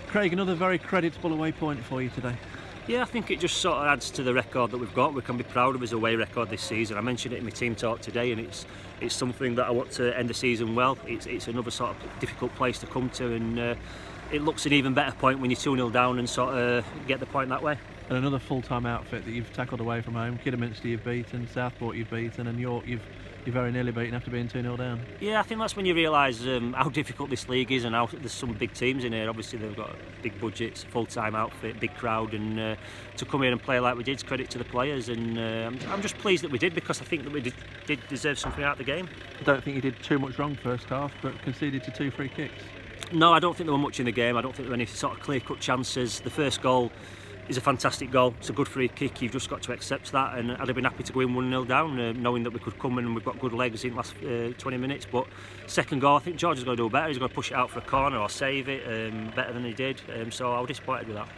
Craig, another very creditable away point for you today. Yeah, I think it just sort of adds to the record that we've got. We can be proud of his away record this season. I mentioned it in my team talk today, and it's something that I want to end the season well. It's another sort of difficult place to come to, and it looks an even better point when you're 2-0 down and sort of get the point that way. And another full-time outfit that you've tackled away from home. Kidderminster you've beaten, Southport you've beaten, and York you're very nearly beaten after being 2-0 down. Yeah, I think that's when you realise how difficult this league is, and how there's some big teams in here. Obviously they've got big budgets, full-time outfit, big crowd, and to come here and play like we did, credit to the players, and I'm just pleased that we did, because I think that we did deserve something out of the game. I don't think you did too much wrong first half, but conceded to 2 free kicks. No, I don't think there were much in the game. I don't think there were any sort of clear-cut chances. The first goal is a fantastic goal. It's a good free kick. You've just got to accept that, and I'd have been happy to go in 1-0 down, knowing that we could come in and we've got good legs in the last 20 minutes. But second goal, I think George is going to do better. He's going to push it out for a corner or save it better than he did. So I was disappointed with that.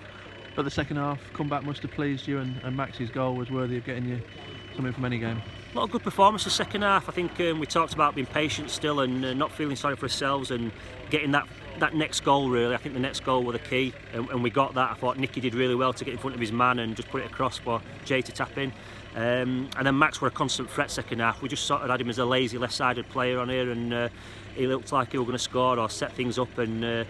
But the second half comeback must have pleased you, and Max's goal was worthy of getting you something from any game. A lot of good performance the second half. I think we talked about being patient still, and not feeling sorry for ourselves, and getting that next goal really. I think the next goal was the key, and we got that. I thought Nicky did really well to get in front of his man and just put it across for Jay to tap in. And then Max were a constant threat second half. We just sort of had him as a lazy left-sided player on here, and he looked like he was going to score or set things up, and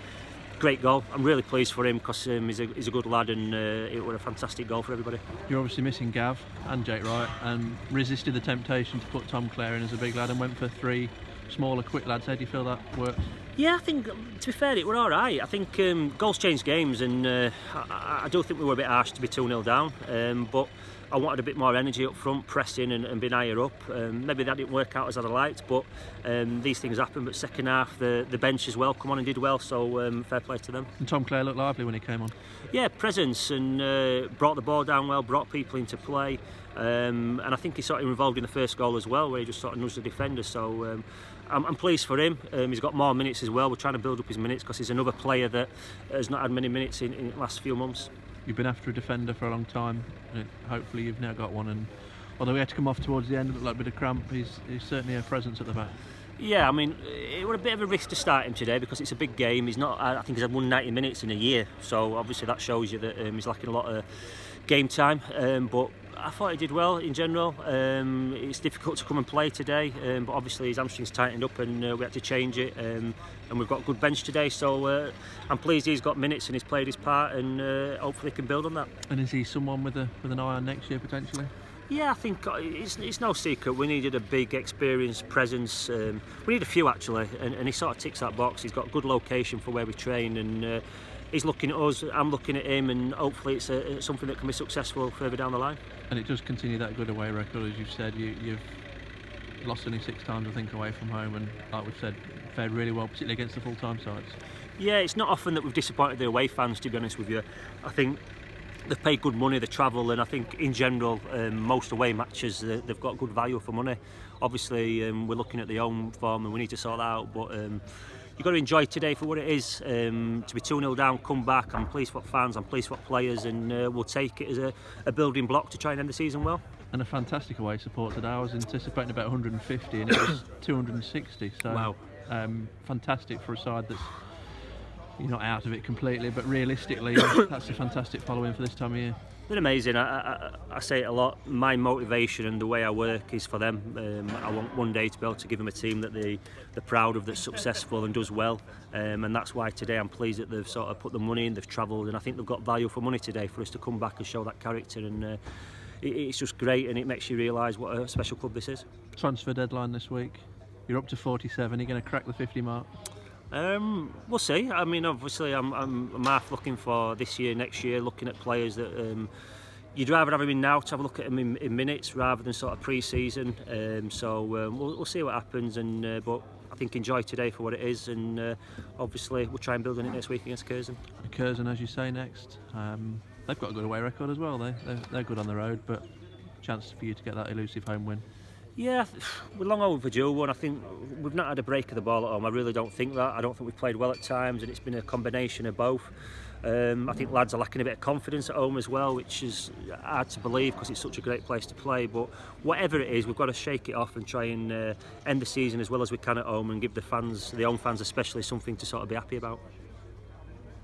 great goal. I'm really pleased for him, because he's a good lad, and it was a fantastic goal for everybody. You're obviously missing Gav and Jake Wright, and resisted the temptation to put Tom Clare in as a big lad and went for 3 smaller, quick lads. How do you feel that worked? Yeah, I think, to be fair, it were all right. I think goals change games, and I do think we were a bit harsh to be 2-0 down, but I wanted a bit more energy up front, pressing and being higher up. Maybe that didn't work out as I'd liked, but these things happen. But second half, the bench as well come on and did well, so fair play to them. And Tom Clare looked lively when he came on. Yeah, presence, and brought the ball down well, brought people into play, and I think he's sort of involved in the first goal as well, where he just sort of nudged the defender. So I'm pleased for him. He's got more minutes as well. We're trying to build up his minutes, because he's another player that has not had many minutes in the last few months. You've been after a defender for a long time, and hopefully you've now got one. And although he had to come off towards the end, it looked like a bit of cramp, he's certainly a presence at the back. Yeah, I mean, it was a bit of a risk to start him today, because it's a big game. He's not. I think he's had 190 minutes in a year, so obviously that shows you that he's lacking a lot of game time. But I thought he did well in general. It's difficult to come and play today, but obviously his hamstrings tightened up, and we had to change it. And we've got a good bench today, so I'm pleased he's got minutes and he's played his part, and hopefully he can build on that. And is he someone with an eye on next year potentially? Yeah, I think it's no secret. We needed a big experienced presence. We need a few actually, and he sort of ticks that box. He's got good location for where we train, and he's looking at us, I'm looking at him, and hopefully it's something that can be successful further down the line. And it does continue that good away record, as you've said. You've lost only 6 times, I think, away from home, and like we've said, fared really well, particularly against the full-time sides. Yeah, it's not often that we've disappointed the away fans, to be honest with you. I think they've paid good money, they travel, and I think in general most away matches they've got good value for money. Obviously we're looking at the home form, and we need to sort that out, but you've got to enjoy today for what it is. To be 2-0 down, come back. I'm pleased for fans, I'm pleased for players, and we'll take it as a building block to try and end the season well. And a fantastic away support today. I was anticipating about 150 and it was 260, so wow. Fantastic for a side that's, you're not out of it completely, but realistically that's a fantastic following for this time of year. They're amazing. I say it a lot. My motivation and the way I work is for them. I want one day to be able to give them a team that they're proud of, that's successful and does well, and that's why today I'm pleased that they've sort of put the money in, they've travelled, and I think they've got value for money today for us to come back and show that character, and it's just great, and it makes you realise what a special club this is. Transfer deadline this week. You're up to 47. You're going to crack the 50 mark? We'll see. I mean, obviously I'm half looking for this year, next year, looking at players that you'd rather have them in now, to have a look at them in minutes rather than sort of pre-season. So we'll see what happens, and but I think enjoy today for what it is, and obviously we'll try and build on it next week against Curzon. Curzon, as you say, next. They've got a good away record as well. They're good on the road, but chance for you to get that elusive home win. Yeah, we're long overdue one. I think we've not had a break of the ball at home. I really don't think that. I don't think we've played well at times, and it's been a combination of both. I think lads are lacking a bit of confidence at home as well, which is hard to believe because it's such a great place to play. But whatever it is, we've got to shake it off and try and end the season as well as we can at home, and give the fans, the home fans especially, something to sort of be happy about.